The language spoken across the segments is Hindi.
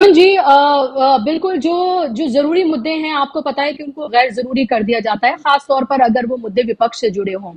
अरुण जी, बिल्कुल जो जो जरूरी मुद्दे हैं आपको पता है कि उनको गैर जरूरी कर दिया जाता है, खास तौर पर अगर वो मुद्दे विपक्ष से जुड़े हों।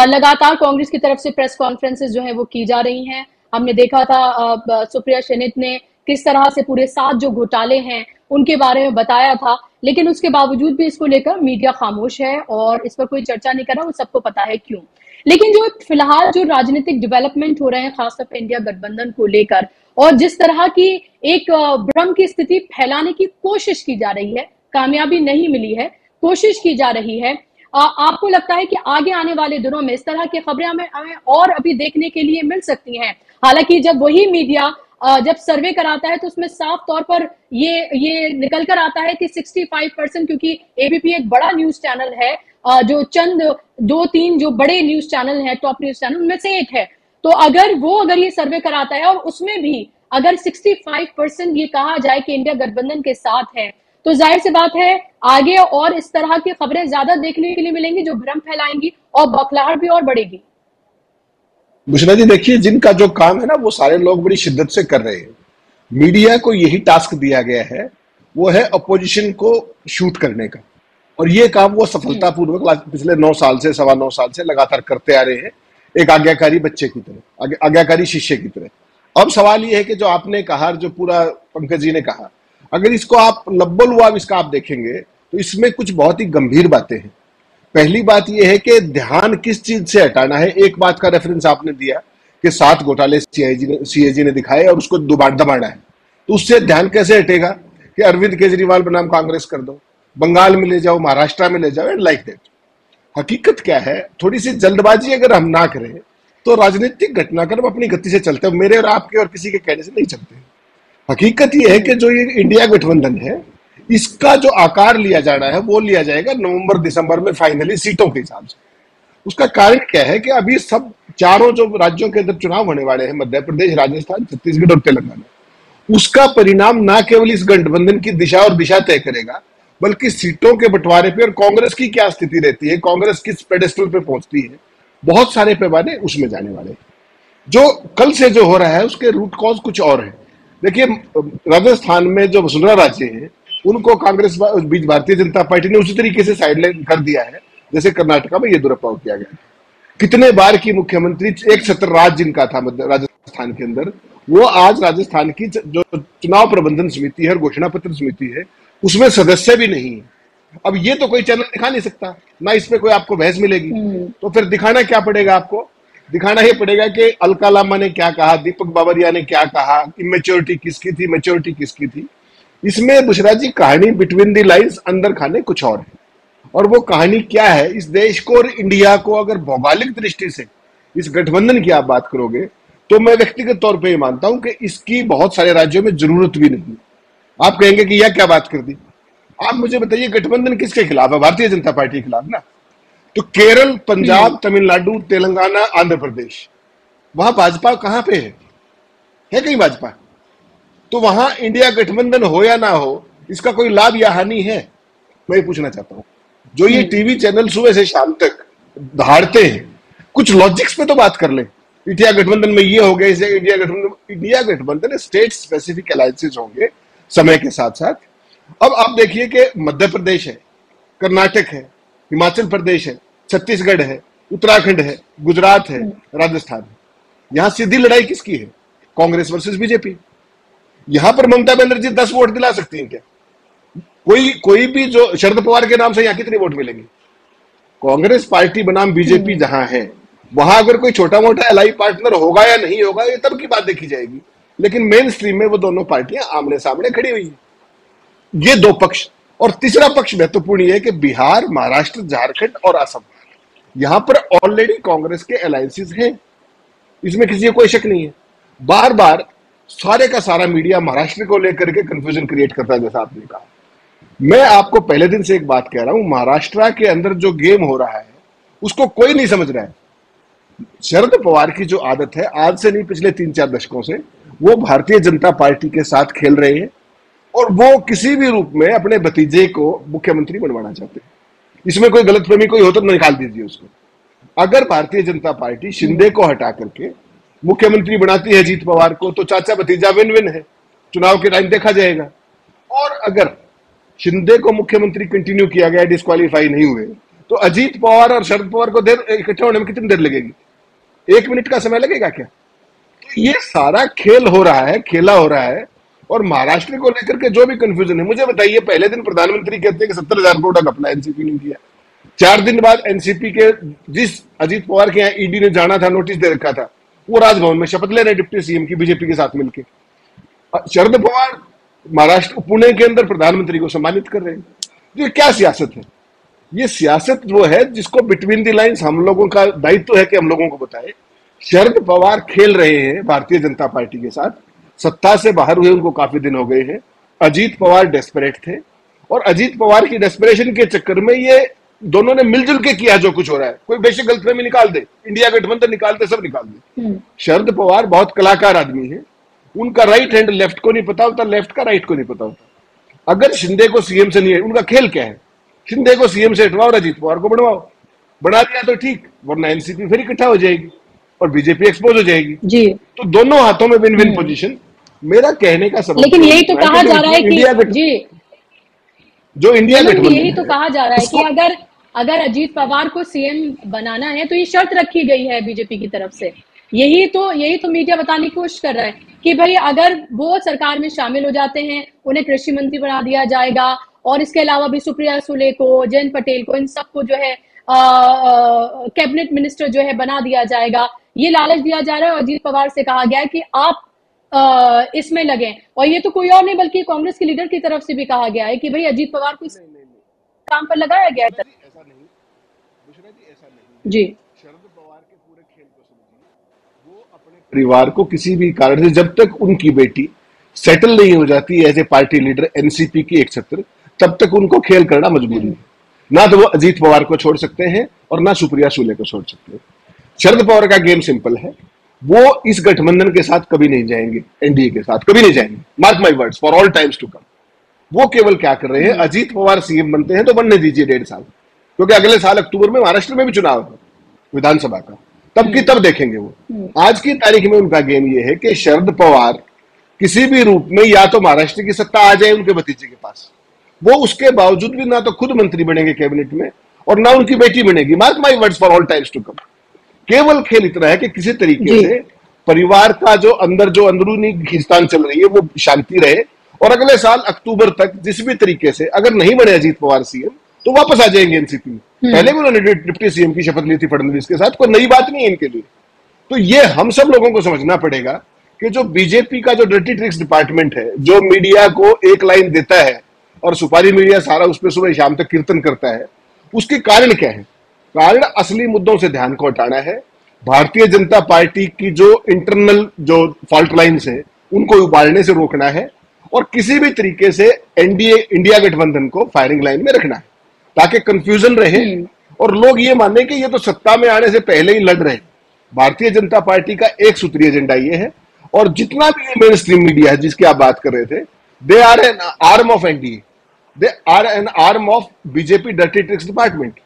लगातार कांग्रेस की तरफ से प्रेस कॉन्फ्रेंसेस जो है वो की जा रही हैं। हमने देखा था सुप्रिया शेनित ने किस तरह से पूरे 7 जो घोटाले हैं उनके बारे में बताया था, लेकिन उसके बावजूद भी इसको लेकर मीडिया खामोश है और इस पर कोई चर्चा नहीं कर रहा। वो सबको पता है क्यों। लेकिन जो फिलहाल जो राजनीतिक डेवलपमेंट हो रहे हैं खासतौर पर इंडिया गठबंधन को लेकर, और जिस तरह की एक भ्रम की स्थिति फैलाने की कोशिश की जा रही है, कामयाबी नहीं मिली है, कोशिश की जा रही है, आपको लगता है कि आगे आने वाले दिनों में इस तरह की खबरें हमें और अभी देखने के लिए मिल सकती हैं? हालांकि जब वही मीडिया जब सर्वे कराता है तो उसमें साफ तौर पर ये निकल कर आता है कि 65%, क्योंकि एबीपी एक बड़ा न्यूज चैनल है, जो चंद 2-3 जो बड़े न्यूज चैनल हैं, टॉप न्यूज चैनल उनमें से एक है। तो अगर ये सर्वे कराता है और उसमें भी अगर 65% ये कहा जाए कि इंडिया गठबंधन के साथ है, तो जाहिर सी बात है आगे और इस तरह की खबरें ज्यादा देखने के लिए मिलेंगी जो भ्रम फैलाएंगी और बौखलाहट भी और बढ़ेगी। बुशरा जी, देखिए, जिनका जो काम है ना वो सारे लोग बड़ी शिद्दत से कर रहे हैं। मीडिया को यही टास्क दिया गया है, वो है अपोजिशन को शूट करने का, और ये काम वो सफलतापूर्वक पिछले 9 साल से 9.25 साल से लगातार करते आ रहे हैं, एक आज्ञाकारी बच्चे की तरह, आज्ञाकारी शिष्य की तरह। अब सवाल ये है कि जो आपने कहा, जो पूरा पंकज जी ने कहा, अगर इसको आप लब्बो-लुआब इसका आप देखेंगे तो इसमें कुछ बहुत ही गंभीर बातें हैं। पहली बात यह है कि ध्यान किस चीज से हटाना है। एक बात का रेफरेंस आपने दिया कि 7 घोटाले सीएजी ने दिखाए और उसको दबाना है, तो उससे ध्यान कैसे हटेगा कि अरविंद केजरीवाल बनाम कांग्रेस कर दो, बंगाल में ले जाओ, महाराष्ट्र में ले जाओ, एंड लाइक दैट। हकीकत क्या है, थोड़ी सी जल्दबाजी अगर हम ना करें तो राजनीतिक घटनाक्रम अपनी गति से चलते हैं, मेरे और आपके और किसी के कहने से नहीं चलते। हकीकत यह है कि जो ये इंडिया गठबंधन है, इसका जो आकार लिया जाना है वो लिया जाएगा नवंबर दिसंबर में फाइनली सीटों के हिसाब से। उसका कारण क्या है कि अभी सब चारों जो राज्यों के अंदर चुनाव होने वाले हैं, मध्य प्रदेश, राजस्थान, छत्तीसगढ़ और तेलंगाना, उसका परिणाम ना केवल इस गठबंधन की दिशा और दिशा तय करेगा, बल्कि सीटों के बंटवारे पे और कांग्रेस की क्या स्थिति रहती है, कांग्रेस किस पेडेस्टल पे पहुंचती है, बहुत सारे पैमाने उसमें जाने वाले हैं। जो कल से जो हो रहा है उसके रूट कॉज कुछ और है। देखिए, राजस्थान में जो वसुंधरा राजे हैं उनको कांग्रेस बीच भारतीय जनता पार्टी ने उसी तरीके से साइडलाइन कर दिया है जैसे कर्नाटका में ये दुरुपयोग किया गया। कितने बार की मुख्यमंत्री, एक छत्र राज जिनका था राजस्थान के अंदर, वो आज राजस्थान की जो चुनाव प्रबंधन समिति है और घोषणा पत्र समिति है उसमें सदस्य भी नहीं है। अब ये तो कोई चैनल दिखा नहीं सकता, ना इस पे कोई आपको बहस मिलेगी, तो फिर दिखाना क्या पड़ेगा आपको? दिखाना ही पड़ेगा कि अलका लामा ने क्या कहा, दीपक बाबरिया ने क्या कहा, इमेच्योरिटी किसकी थी, मैच्योरिटी किसकी थी। इसमें बुशरा जी कहानी बिटवीन द लाइंस अंदर खाने कुछ और है, और वो कहानी क्या है, इस देश को और इंडिया को अगर भौगोलिक दृष्टि से इस गठबंधन की आप बात करोगे तो मैं व्यक्तिगत तौर पे ये मानता हूं कि इसकी बहुत सारे राज्यों में जरूरत भी नहीं। आप कहेंगे कि यह क्या बात कर दी। आप मुझे बताइए, गठबंधन किसके खिलाफ है? भारतीय जनता पार्टी के खिलाफ ना। तो केरल, पंजाब, तमिलनाडु, तेलंगाना, आंध्र प्रदेश, वहां भाजपा कहां पे है कहीं भाजपा? तो वहां इंडिया गठबंधन हो या ना हो, इसका कोई लाभ या हानि है? मैं ये पूछना चाहता हूं। जो ये टीवी चैनल सुबह से शाम तक दहाड़ते हैं, कुछ लॉजिक्स पे तो बात कर ले। इंडिया गठबंधन में ये हो गया, इंडिया गठबंधन स्टेट स्पेसिफिक अलायंसेस होंगे समय के साथ साथ। अब आप देखिए कि मध्य प्रदेश है, कर्नाटक है, हिमाचल प्रदेश है, छत्तीसगढ़ है, उत्तराखंड है, गुजरात है, राजस्थान है। यहां सीधी लड़ाई किसकी है? Congress versus BJP. यहां पर ममता बनर्जी 10 वोट दिला सकती हैं क्या? कोई भी, जो शरद पवार के नाम से यहां कितने वोट मिलेंगे? कांग्रेस पार्टी बनाम बीजेपी जहां है, वहां अगर कोई छोटा मोटा एलआई पार्टनर होगा या नहीं होगा, ये तब की बात देखी जाएगी। लेकिन मेन स्ट्रीम में वो दोनों पार्टियां आमने सामने खड़ी हुई है। ये दो पक्ष, और तीसरा पक्ष महत्वपूर्ण यह है कि बिहार, महाराष्ट्र, झारखंड और असम, यहां पर ऑलरेडी कांग्रेस के अलायंसेस हैं, इसमें किसी को कोई शक नहीं है। बार बार सारे का सारा मीडिया महाराष्ट्र को लेकर के कंफ्यूजन क्रिएट करता है, जैसा आपने कहा। मैं आपको पहले दिन से एक बात कह रहा हूं, महाराष्ट्र के अंदर जो गेम हो रहा है उसको कोई नहीं समझ रहा है। शरद पवार की जो आदत है, आज से नहीं पिछले 3-4 दशकों से, वो भारतीय जनता पार्टी के साथ खेल रहे हैं और वो किसी भी रूप में अपने भतीजे को मुख्यमंत्री बनवाना चाहते हैं। इसमें कोई गलतफहमी कोई हो तो निकाल दीजिए उसको। अगर भारतीय जनता पार्टी शिंदे को हटा करके मुख्यमंत्री बनाती है अजीत पवार को, तो चाचा भतीजा विन विन है। चुनाव के टाइम देखा जाएगा। और अगर शिंदे को मुख्यमंत्री कंटिन्यू किया गया, डिस्क्वालीफाई नहीं हुए, तो अजीत पवार और शरद पवार को देर इकट्ठे होने में कितनी देर लगेगी? 1 मिनट का समय लगेगा क्या? तो ये सारा खेल हो रहा है, खेला हो रहा है। और महाराष्ट्र को लेकर के जो भी कंफ्यूजन है, मुझे बताइए, पहले दिन प्रधानमंत्री कहते हैं कि 70,000 करोड़ का घपला, एनसीपी ने किया। 4 दिन बाद एनसीपी के जिस अजीत पवार के यहाँ ईडी ने जाना था, नोटिस दे रखा था, वो राजभवन में शपथ ले रहे डिप्टी सीएम की बीजेपी के साथ मिलकर। शरद पवार महाराष्ट्र पुणे के अंदर प्रधानमंत्री को सम्मानित कर रहे हैं। ये क्या सियासत है? ये सियासत वो है जिसको बिटवीन द लाइंस हम लोगों का दायित्व है कि हम लोगों को बताए। शरद पवार खेल रहे हैं भारतीय जनता पार्टी के साथ, सत्ता से बाहर हुए उनको काफी दिन हो गए हैं। अजीत पवार डेस्परेट थे और अजीत पवार की डेस्परेशन के चक्कर में ये दोनों ने मिलजुल के किया जो कुछ हो रहा है। कोई बेशक गलतफहमी निकाल दे, इंडिया गठबंधन निकाल दे, सब निकाल दे। शरद पवार बहुत कलाकार आदमी है, उनका राइट हैंड लेफ्ट को नहीं पता होता, लेफ्ट का राइट को नहीं पता होता। अगर शिंदे को सीएम से नहीं है, उनका खेल क्या है? शिंदे को सीएम से हटवाओ और अजीत पवार को बनवाओ। बना दिया तो ठीक, वरना एनसीपी फिर इकट्ठा हो जाएगी और बीजेपी एक्सपोज हो जाएगी जी। तो दोनों हाथों में विन विन पोजीशन। मेरा कहने का सबक, लेकिन यही तो कहा जा रहा है कि जी, जो इंडिया गठबंधन, यही तो कहा जा रहा है कि अगर अजीत पवार को सीएम बनाना है तो ये शर्त रखी गई है बीजेपी की तरफ से। यही तो मीडिया बताने की कोशिश कर रहा है कि भाई अगर वो सरकार में शामिल हो जाते हैं, उन्हें कृषि मंत्री बना दिया जाएगा और इसके अलावा भी सुप्रिया सुले को, जयंत पटेल को, इन सबको जो है कैबिनेट मिनिस्टर जो है बना दिया जाएगा। ये लालच दिया जा रहा है और अजीत पवार से कहा गया है कि आप इसमें लगे। और ये तो कोई और नहीं बल्कि कांग्रेस के लीडर की तरफ से भी कहा गया है कि भाई अजीत पवार को इस काम पर लगाया गया है। ऐसा नहीं बुशरा जी, ऐसा नहीं जी। शरद पवार के पूरे खेल को समझिए। वो अपने परिवार को किसी भी कारण से, जब तक उनकी बेटी सेटल नहीं हो जाती as a party leader NCP की एक छत्र, तब तक उनको खेल करना मजबूरी है। ना तो वो अजीत पवार को छोड़ सकते हैं और ना सुप्रिया सुले को छोड़ सकते हैं। शरद पवार का गेम सिंपल है, वो इस गठबंधन के साथ कभी नहीं जाएंगे, एनडीए के साथ कभी नहीं जाएंगे। Mark my words for all times to come. वो केवल क्या कर रहे हैं, अजीत पवार सीएम बनते हैं तो बनने दीजिए 1.5 साल, क्योंकि अगले साल अक्टूबर में महाराष्ट्र में भी चुनाव है विधानसभा का, तब की तब देखेंगे वो। आज की तारीख में उनका गेम ये है कि शरद पवार किसी भी रूप में या तो महाराष्ट्र की सत्ता आ जाए उनके भतीजे के पास, वो उसके बावजूद भी ना तो खुद मंत्री बनेंगे कैबिनेट में और ना उनकी बेटी बनेगी। Mark my words for all times to come. केवल खेल इतना है कि किसी तरीके से परिवार का जो अंदरूनी खींचतान चल रही है वो शांति रहे और अगले साल अक्टूबर तक जिस भी तरीके से अगर नहीं बने अजीत पवार सीएम तो वापस आ जाएंगे एनसीपी में। पहले भी उन्होंने डिप्टी सीएम की शपथ ली थी फडणवीस के साथ, कोई नई बात नहीं है इनके लिए। तो ये हम सब लोगों को समझना पड़ेगा कि जो बीजेपी का जो डर्टी ट्रिक्स डिपार्टमेंट है, जो मीडिया को एक लाइन देता है और सुपारी मीडिया सारा उस पर सुबह शाम तक कीर्तन करता है, उसके कारण क्या है? कारण असली मुद्दों से ध्यान को हटाना है। भारतीय जनता पार्टी की जो इंटरनल जो फॉल्ट लाइन्स है उनको उबालने से रोकना है और किसी भी तरीके से एनडीए इंडिया गठबंधन को फायरिंग लाइन में रखना है ताकि कंफ्यूजन रहे और लोग ये माने कि ये तो सत्ता में आने से पहले ही लड़ रहे हैं। भारतीय जनता पार्टी का एक सूत्रीय एजेंडा ये है और जितना भी मेन स्ट्रीम मीडिया है जिसकी आप बात कर रहे थे, they are an arm of NDA, they are an arm of BJP dirty tricks department.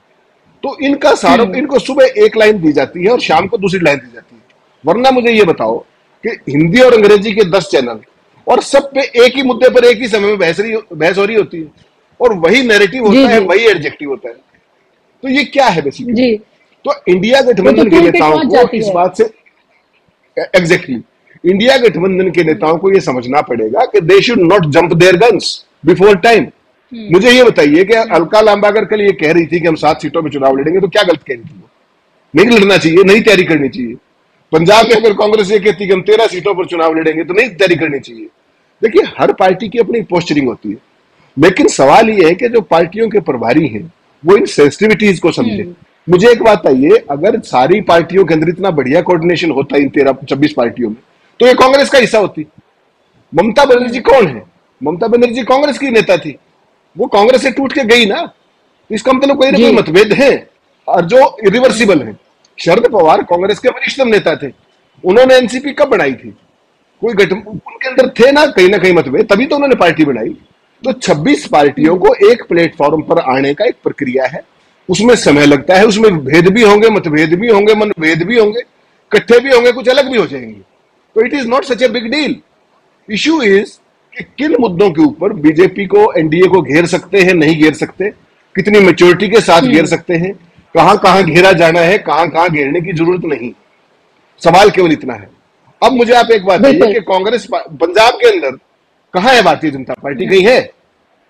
तो इनका सारा इनको सुबह एक लाइन दी जाती है और शाम को दूसरी लाइन दी जाती है। वरना मुझे ये बताओ कि हिंदी और अंग्रेजी के 10 चैनल और सब पे एक ही मुद्दे पर एक ही समय में बहस हो रही होती है और वही नैरेटिव होता है, वही एडजेक्टिव होता है। तो ये क्या है बेसिकली? तो इंडिया गठबंधन के नेताओं को इस बात से एग्जैक्टली इंडिया गठबंधन के नेताओं को यह समझना पड़ेगा कि they should not jump their guns before time. मुझे ये बताइए कि अलका लांबा अगर कल ये कह रही थी कि हम 7 सीटों में चुनाव लड़ेंगे तो क्या गलत कह रही थी? वो नहीं लड़ना चाहिए, नई तैयारी करनी चाहिए। पंजाब में अगर कांग्रेस ये कहती कि हम 13 सीटों पर चुनाव लड़ेंगे तो नई तैयारी करनी चाहिए। देखिए, हर पार्टी की अपनी पोस्चरिंग होती है, लेकिन सवाल ये है कि जो पार्टियों के प्रभारी हैं वो इन सेंसिटिविटीज को समझे। मुझे एक बात आइए, अगर सारी पार्टियों के अंदर इतना बढ़िया कोऑर्डिनेशन होता है इन 13-26 पार्टियों में, तो ये कांग्रेस का हिस्सा होती। ममता बनर्जी कौन है? ममता बनर्जी कांग्रेस की नेता थी, वो कांग्रेस से टूट के गई ना, इसका मतलब कोई ना कोई मतभेद है और जो इरिवर्सिबल है। शरद पवार कांग्रेस के वरिष्ठतम नेता थे, उन्होंने एनसीपी कब बनाई थी? कोई उनके अंदर थे ना कहीं मतभेद, तभी तो उन्होंने पार्टी बनाई। तो 26 पार्टियों को एक प्लेटफॉर्म पर आने का एक प्रक्रिया है, उसमें समय लगता है, उसमें भेद भी होंगे, मतभेद भी होंगे, मनभेद भी होंगे, इकट्ठे भी होंगे, कुछ अलग भी हो जाएंगे। तो it is not such a big deal. Issue is कि किन मुद्दों के ऊपर बीजेपी को, एनडीए को घेर सकते हैं, नहीं घेर सकते, कितनी मैच्योरिटी के साथ घेर सकते हैं, कहां कहां घेरा जाना है, कहां कहां घेरने की जरूरत नहीं। सवाल केवल इतना है। अब मुझे आप एक बात बताइए कि कांग्रेस पंजाब के अंदर कहां है भारतीय जनता पार्टी? कहीं है?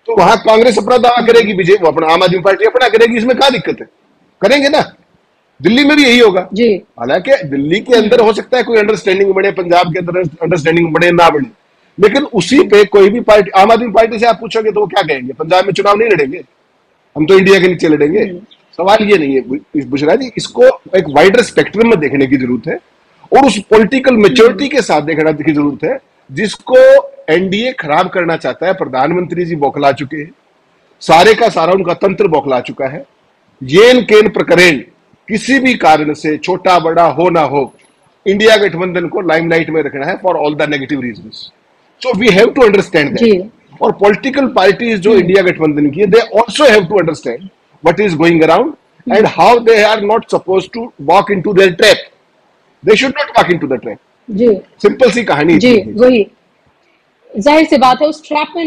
तो वहां कांग्रेस अपना दावा करेगी, बीजेपी अपना, आम आदमी पार्टी अपना करेगी, इसमें क्या दिक्कत है? करेंगे ना। दिल्ली में भी यही होगा। हालांकि दिल्ली के अंदर हो सकता है कोई अंडरस्टैंडिंग बने, पंजाब के अंदर अंडरस्टैंडिंग बने ना बने, लेकिन उसी पे कोई भी पार्टी, आम आदमी पार्टी से आप पूछोगे तो वो क्या कहेंगे? पंजाब में चुनाव नहीं लड़ेंगे, हम तो इंडिया के नीचे लड़ेंगे। सवाल ये नहीं है बुशरा जी, इसको एक वाइडर स्पेक्ट्रम में देखने की जरूरत है और उस पॉलिटिकल मेच्योरिटी के साथ देखने की जरूरत है जिसको एनडीए खराब करना चाहता है। प्रधानमंत्री जी बौखला चुके हैं, सारे का सारा उनका तंत्र बौखला चुका है। येन केन प्रकरण किसी भी कारण से, छोटा बड़ा हो ना हो, इंडिया गठबंधन को लाइमलाइट में रखना है for all the negative reasons. So we have to understand that. और पॉलिटिकल पार्टीज जो इंडिया गठबंधन की है, they also have to understand what is going around and how they are not suppose to walk into their trap. They should not walk into the trap. जी, सिंपल सी कहानी जी, वही जाहिर सी बात है, उस ट्रैप में